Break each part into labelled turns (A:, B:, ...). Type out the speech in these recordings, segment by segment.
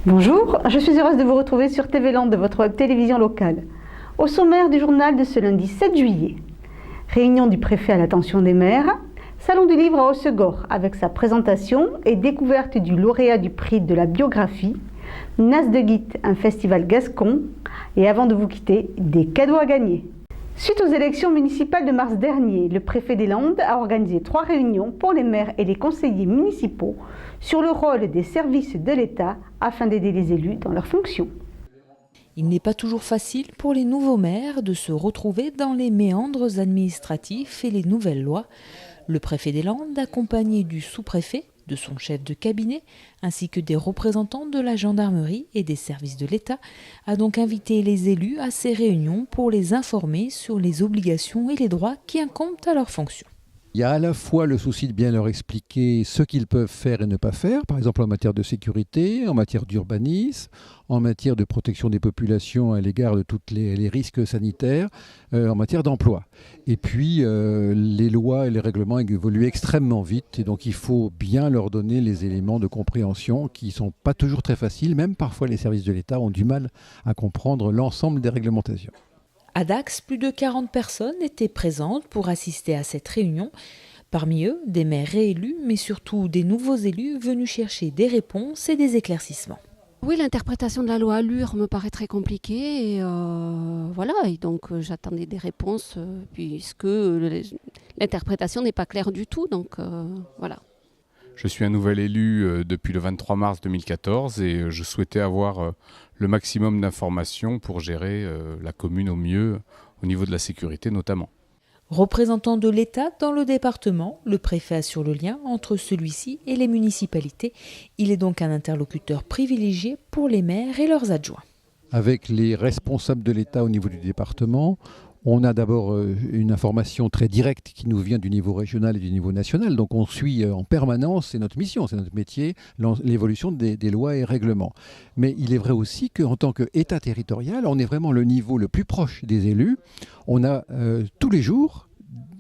A: Bonjour, je suis heureuse de vous retrouver sur TV Land de votre web télévision locale. Au sommaire du journal de ce lundi 7 juillet, réunion du préfet à l'attention des maires, salon du livre à Hossegor avec sa présentation et découverte du lauréat du prix de la biographie, Nas de Guit, un festival gascon, et avant de vous quitter, des cadeaux à gagner. Suite aux élections municipales de mars dernier, le préfet des Landes a organisé 3 réunions pour les maires et les conseillers municipaux sur le rôle des services de l'État afin d'aider les élus dans leurs fonctions.
B: Il n'est pas toujours facile pour les nouveaux maires de se retrouver dans les méandres administratifs et les nouvelles lois. Le préfet des Landes, accompagné du sous-préfet, de son chef de cabinet, ainsi que des représentants de la gendarmerie et des services de l'État, a donc invité les élus à ces réunions pour les informer sur les obligations et les droits qui incombent à leurs fonctions.
C: Il y a à la fois le souci de bien leur expliquer ce qu'ils peuvent faire et ne pas faire, par exemple en matière de sécurité, en matière d'urbanisme, en matière de protection des populations à l'égard de tous les risques sanitaires, en matière d'emploi. Et puis, les lois et les règlements évoluent extrêmement vite et donc il faut bien leur donner les éléments de compréhension qui ne sont pas toujours très faciles. Même parfois, les services de l'État ont du mal à comprendre l'ensemble des réglementations.
B: À Dax, plus de 40 personnes étaient présentes pour assister à cette réunion. Parmi eux, des maires réélus, mais surtout des nouveaux élus venus chercher des réponses et des éclaircissements.
D: Oui, l'interprétation de la loi Allure me paraît très compliquée et voilà. Et donc j'attendais des réponses puisque l'interprétation n'est pas claire du tout. Donc voilà.
E: Je suis un nouvel élu depuis le 23 mars 2014 et je souhaitais avoir le maximum d'informations pour gérer la commune au mieux au niveau de la sécurité notamment.
B: Représentant de l'État dans le département, le préfet assure le lien entre celui-ci et les municipalités. Il est donc un interlocuteur privilégié pour les maires et leurs adjoints.
C: Avec les responsables de l'État au niveau du département, on a d'abord une information très directe qui nous vient du niveau régional et du niveau national. Donc on suit en permanence, c'est notre mission, c'est notre métier, l'évolution des lois et règlements. Mais il est vrai aussi qu'en tant qu'État territorial, on est vraiment le niveau le plus proche des élus. On a tous les jours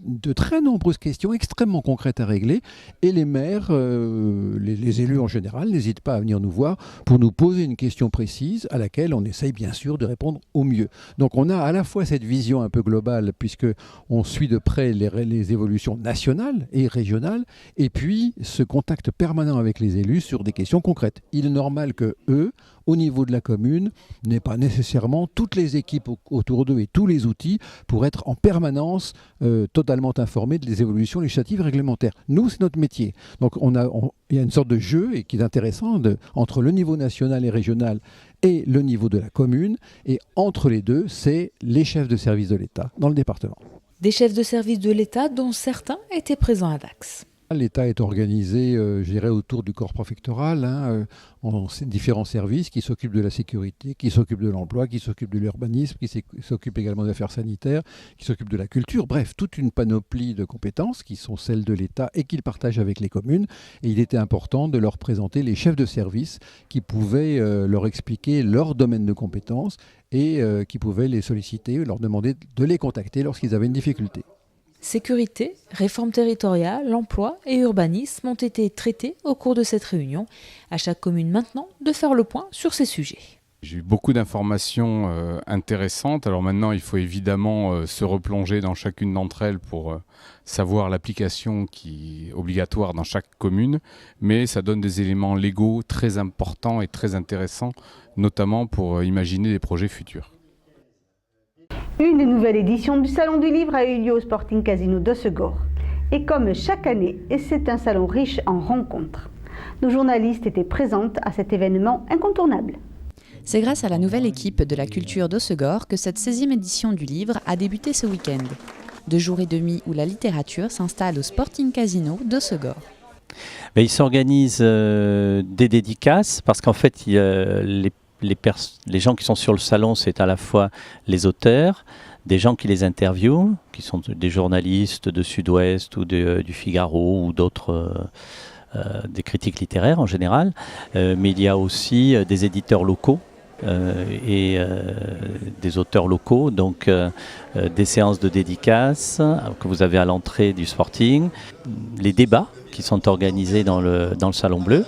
C: de très nombreuses questions extrêmement concrètes à régler et les maires, les élus en général, n'hésitent pas à venir nous voir pour nous poser une question précise à laquelle on essaye bien sûr de répondre au mieux. Donc on a à la fois cette vision un peu globale puisque on suit de près les évolutions nationales et régionales et puis ce contact permanent avec les élus sur des questions concrètes. Il est normal que eux, au niveau de la commune, n'aient pas nécessairement toutes les équipes autour d'eux et tous les outils pour être en permanence totalement informés des évolutions législatives et réglementaires. Nous, c'est notre métier. Donc il y a une sorte de jeu et qui est intéressant entre le niveau national et régional et le niveau de la commune. Et entre les deux, c'est les chefs de service de l'État dans le département.
B: Des chefs de service de l'État dont certains étaient présents à Dax.
C: L'État est organisé, je dirais, autour du corps préfectoral, en différents services qui s'occupent de la sécurité, qui s'occupent de l'emploi, qui s'occupent de l'urbanisme, qui s'occupent également des affaires sanitaires, qui s'occupent de la culture. Bref, toute une panoplie de compétences qui sont celles de l'État et qu'ils partagent avec les communes. Et il était important de leur présenter les chefs de service qui pouvaient leur expliquer leur domaine de compétences et qui pouvaient les solliciter, leur demander de les contacter lorsqu'ils avaient une difficulté.
B: Sécurité, réforme territoriale, emploi et urbanisme ont été traités au cours de cette réunion. À chaque commune maintenant de faire le point sur ces sujets.
E: J'ai eu beaucoup d'informations intéressantes. Alors maintenant, il faut évidemment se replonger dans chacune d'entre elles pour savoir l'application qui est obligatoire dans chaque commune. Mais ça donne des éléments légaux très importants et très intéressants, notamment pour imaginer des projets futurs.
A: Une nouvelle édition du Salon du Livre a eu lieu au Sporting Casino d'Hossegor. Et comme chaque année, c'est un salon riche en rencontres. Nos journalistes étaient présentes à cet événement incontournable.
F: C'est grâce à la nouvelle équipe de la culture d'Hossegor que cette 16e édition du livre a débuté ce week-end. 2 jours et demi où la littérature s'installe au Sporting Casino d'Hossegor.
G: Il s'organise des dédicaces parce qu'en fait, les gens qui sont sur le salon, c'est à la fois les auteurs, des gens qui les interviewent, qui sont des journalistes de Sud-Ouest ou du Figaro ou d'autres, des critiques littéraires en général, mais il y a aussi des éditeurs locaux et des auteurs locaux, donc des séances de dédicaces que vous avez à l'entrée du Sporting, les débats qui sont organisés dans le Salon Bleu.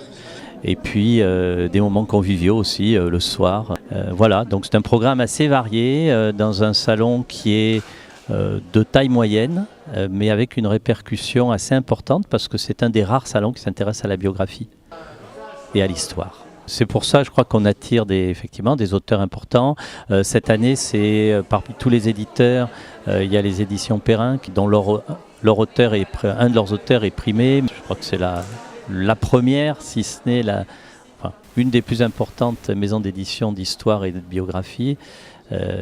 G: et puis des moments conviviaux aussi le soir. Voilà, donc c'est un programme assez varié dans un salon qui est de taille moyenne, mais avec une répercussion assez importante parce que c'est un des rares salons qui s'intéresse à la biographie et à l'histoire. C'est pour ça, je crois qu'on attire effectivement des auteurs importants. Cette année, c'est parmi tous les éditeurs, il y a les éditions Perrin dont un de leurs auteurs est primé. Je crois que c'est la première, si ce n'est une des plus importantes maisons d'édition d'histoire et de biographie.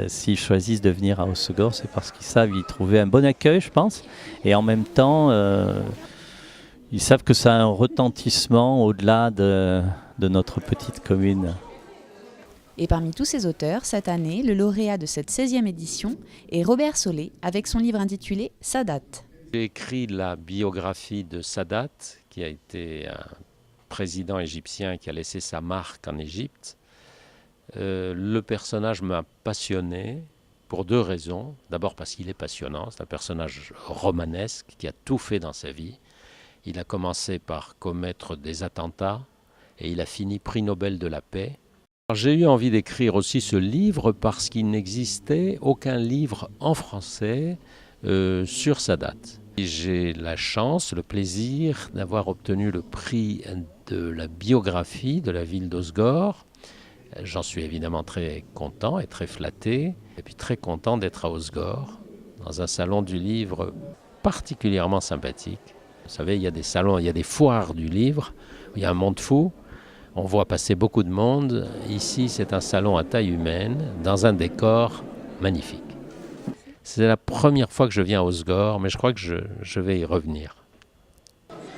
G: S'ils choisissent de venir à Hossegor, c'est parce qu'ils savent y trouver un bon accueil, je pense. Et en même temps, ils savent que ça a un retentissement au-delà de notre petite commune.
F: Et parmi tous ces auteurs, cette année, le lauréat de cette 16e édition est Robert Solé, avec son livre intitulé « Sadat ».
H: J'ai écrit la biographie de Sadat, qui a été un président égyptien qui a laissé sa marque en Égypte. Le personnage m'a passionné pour deux raisons. D'abord parce qu'il est passionnant, c'est un personnage romanesque qui a tout fait dans sa vie. Il a commencé par commettre des attentats et il a fini prix Nobel de la paix. J'ai eu envie d'écrire aussi ce livre parce qu'il n'existait aucun livre en français sur Sadat. J'ai la chance, le plaisir d'avoir obtenu le prix de la biographie de la ville d'Hossegor. J'en suis évidemment très content et très flatté, et puis très content d'être à Hossegor, dans un salon du livre particulièrement sympathique. Vous savez, il y a des salons, il y a des foires du livre, il y a un monde fou, on voit passer beaucoup de monde. Ici, c'est un salon à taille humaine, dans un décor magnifique. C'est la première fois que je viens à Hossegor, mais je crois que je vais y revenir.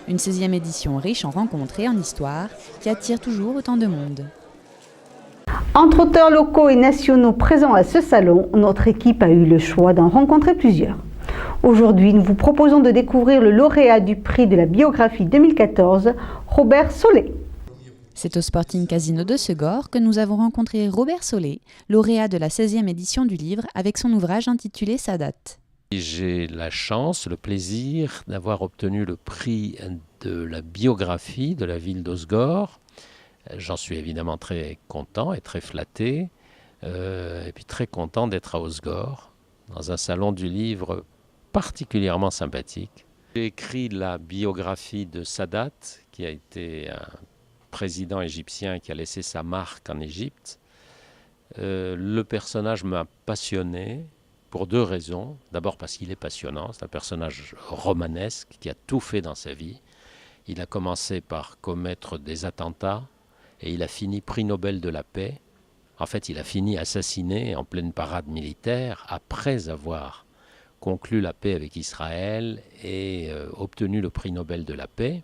F: Une 16e édition riche en rencontres et en histoire, qui attire toujours autant de monde.
A: Entre auteurs locaux et nationaux présents à ce salon, notre équipe a eu le choix d'en rencontrer plusieurs. Aujourd'hui, nous vous proposons de découvrir le lauréat du prix de la biographie 2014, Robert Solé.
F: C'est au Sporting Casino d'Hossegor que nous avons rencontré Robert Solé, lauréat de la 16e édition du livre avec son ouvrage intitulé Sadat.
H: J'ai la chance, le plaisir d'avoir obtenu le prix de la biographie de la ville d'Hossegor. J'en suis évidemment très content et très flatté, et puis très content d'être à Hossegor, dans un salon du livre particulièrement sympathique. J'ai écrit la biographie de Sadat, qui a été un président égyptien qui a laissé sa marque en Égypte. Le personnage m'a passionné pour deux raisons. D'abord parce qu'il est passionnant, c'est un personnage romanesque qui a tout fait dans sa vie. Il a commencé par commettre des attentats et il a fini prix Nobel de la paix. En fait, il a fini assassiné en pleine parade militaire après avoir conclu la paix avec Israël et obtenu le prix Nobel de la paix.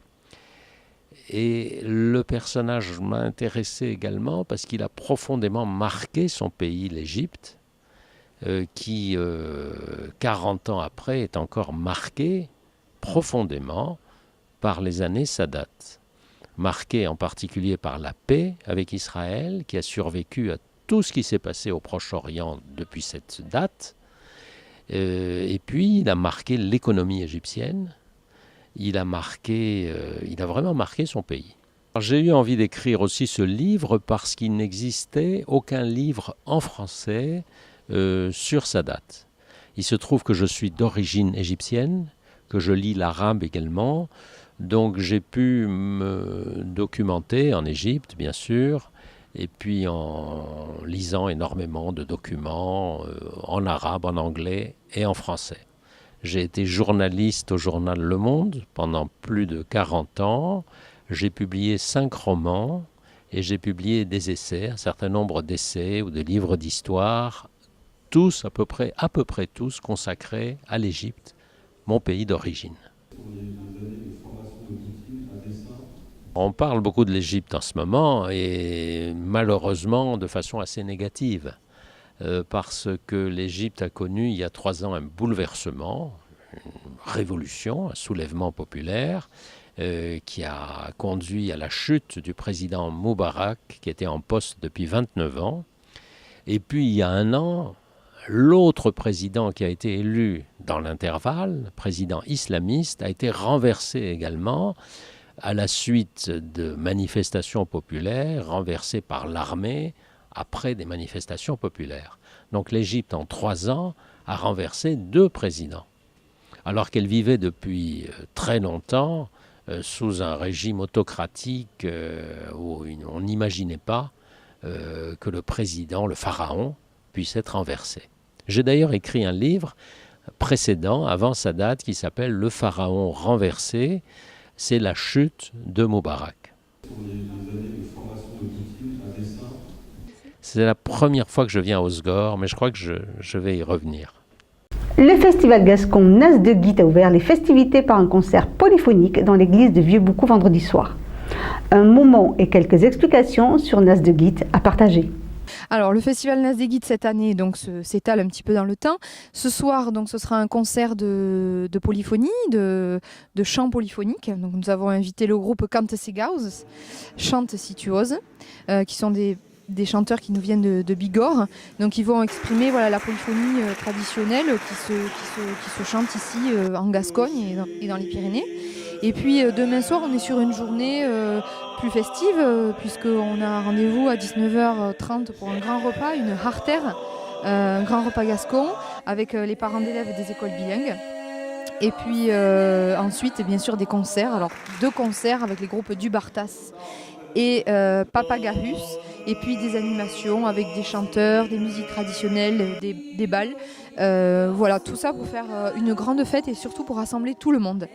H: Et le personnage m'a intéressé également parce qu'il a profondément marqué son pays, l'Égypte, qui, 40 ans après, est encore marqué profondément par les années Sadat. Marqué en particulier par la paix avec Israël, qui a survécu à tout ce qui s'est passé au Proche-Orient depuis cette date. Et puis, il a marqué l'économie égyptienne. Il a vraiment marqué son pays. J'ai eu envie d'écrire aussi ce livre parce qu'il n'existait aucun livre en français sur Sadat. Il se trouve que je suis d'origine égyptienne, que je lis l'arabe également, donc j'ai pu me documenter en Égypte, bien sûr, et puis en lisant énormément de documents en arabe, en anglais et en français. J'ai été journaliste au journal Le Monde pendant plus de 40 ans. J'ai publié 5 romans et j'ai publié des essais, un certain nombre d'essais ou de livres d'histoire, tous, à peu près tous consacrés à l'Égypte, mon pays d'origine. On parle beaucoup de l'Égypte en ce moment et malheureusement de façon assez négative. Parce que l'Égypte a connu il y a 3 ans un bouleversement, une révolution, un soulèvement populaire qui a conduit à la chute du président Moubarak qui était en poste depuis 29 ans. Et puis il y a 1 an, l'autre président qui a été élu dans l'intervalle, président islamiste, a été renversé également à la suite de manifestations populaires renversées par l'armée après des manifestations populaires. Donc l'Égypte, en 3 ans, a renversé 2 présidents, alors qu'elle vivait depuis très longtemps sous un régime autocratique où on n'imaginait pas que le président, le pharaon, puisse être renversé. J'ai d'ailleurs écrit un livre précédent, avant sa date, qui s'appelle « Le pharaon renversé ». C'est la chute de Moubarak. C'est la première fois que je viens à Osgore, mais je crois que je vais y revenir.
A: Le festival gascon Nas de Guit a ouvert les festivités par un concert polyphonique dans l'église de Vieux-Boucau vendredi soir. Un moment et quelques explications sur Nas de Guit à partager.
I: Alors, le festival Nas de Guit cette année s'étale un petit peu dans le temps. Ce soir, donc, ce sera un concert de polyphonie, de chant polyphonique. Donc, nous avons invité le groupe Cante Segaus, Chante Situose, qui sont des chanteurs qui nous viennent de Bigorre. Donc, ils vont exprimer la polyphonie traditionnelle qui se chante ici en Gascogne et dans les Pyrénées. Et puis demain soir, on est sur une journée plus festive, puisqu'on a rendez-vous à 19h30 pour un grand repas, une harter, un grand repas gascon, avec les parents d'élèves des écoles bilingues. Et puis ensuite, bien sûr, des concerts. Alors, 2 concerts avec les groupes du Bartas et Papagahus. Et puis des animations avec des chanteurs, des musiques traditionnelles, des bals. Voilà, tout ça pour faire une grande fête et surtout pour rassembler tout le monde.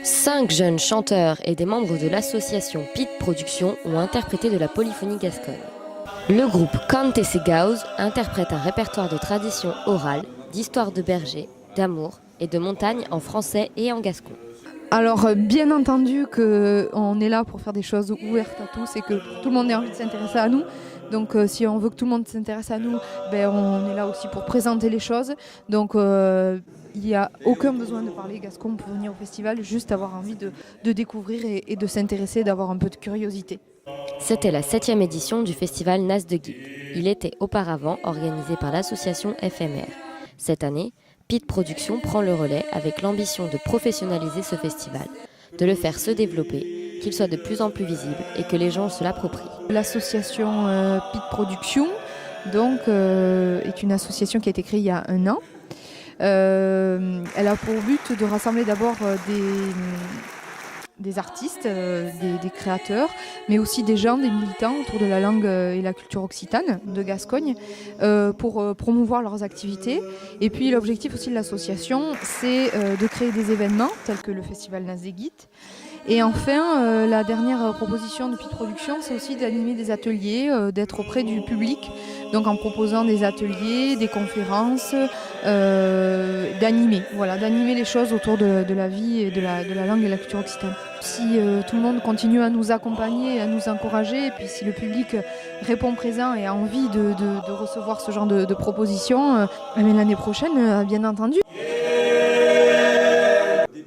J: Cinq jeunes chanteurs et des membres de l'association Pit Productions ont interprété de la polyphonie gasconne. Le groupe Cante Segaus interprète un répertoire de traditions orales, d'histoires de bergers, d'amour et de montagne en français et en gascon.
I: Alors bien entendu qu'on est là pour faire des choses ouvertes à tous et que tout le monde ait envie de s'intéresser à nous. Donc si on veut que tout le monde s'intéresse à nous, on est là aussi pour présenter les choses. Donc il n'y a aucun besoin de parler gascon pour venir au festival, juste avoir envie de découvrir et de s'intéresser, d'avoir un peu de curiosité.
J: C'était la 7e édition du festival Nas de Guit. Il était auparavant organisé par l'association FMR. Cette année, Pit Productions prend le relais avec l'ambition de professionnaliser ce festival, de le faire se développer, qu'il soit de plus en plus visible et que les gens se l'approprient.
I: L'association Pit Productions donc, est une association qui a été créée il y a 1 an. Elle a pour but de rassembler d'abord des artistes, des créateurs, mais aussi des gens, des militants autour de la langue et la culture occitane de Gascogne pour promouvoir leurs activités. Et puis l'objectif aussi de l'association, c'est de créer des événements tels que le festival Nas de Guit. Et enfin, la dernière proposition de Pit Productions, c'est aussi d'animer des ateliers, d'être auprès du public, donc en proposant des ateliers, des conférences, d'animer les choses autour de la vie et de la langue et de la culture occitane. Si tout le monde continue à nous accompagner, à nous encourager, et puis si le public répond présent et a envie de recevoir ce genre de propositions, l'année prochaine, bien entendu.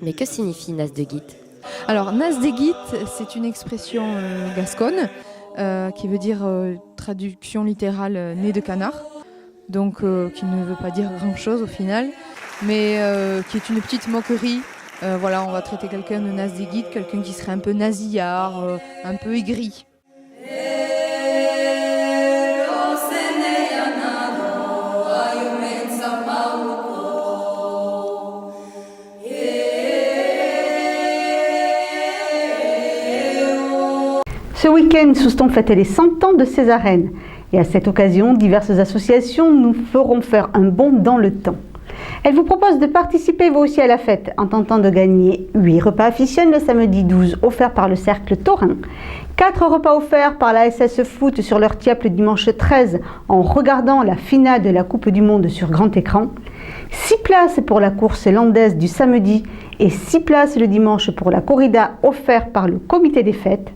J: Mais que signifie Nas de Guit ?
I: Alors, Nas de Guit, c'est une expression gasconne qui veut dire traduction littérale nez de canard, donc qui ne veut pas dire grand-chose au final, mais qui est une petite moquerie. On va traiter quelqu'un de Nas de Guit, quelqu'un qui serait un peu nasillard, un peu aigri.
A: Ce week-end, Souston fêtait les 100 ans de ses arènes. Et à cette occasion, diverses associations nous feront faire un bond dans le temps. Elles vous proposent de participer vous aussi à la fête en tentant de gagner 8 repas affichés le samedi 12 offerts par le Cercle Taurin, 4 repas offerts par la SS Foot sur leur Tiap le dimanche 13 en regardant la finale de la Coupe du Monde sur grand écran, 6 places pour la course landaise du samedi et 6 places le dimanche pour la corrida offerte par le comité des fêtes.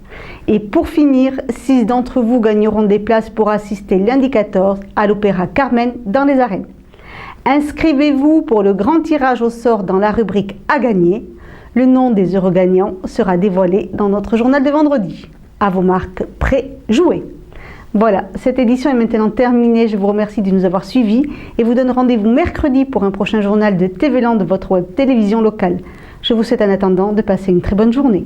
A: Et pour finir, 6 d'entre vous gagneront des places pour assister lundi 14 à l'Opéra Carmen dans les arènes. Inscrivez-vous pour le grand tirage au sort dans la rubrique à gagner. Le nom des heureux gagnants sera dévoilé dans notre journal de vendredi. À vos marques, prêts, jouez. Voilà, cette édition est maintenant terminée. Je vous remercie de nous avoir suivis et vous donne rendez-vous mercredi pour un prochain journal de TV Land de votre web télévision locale. Je vous souhaite en attendant de passer une très bonne journée.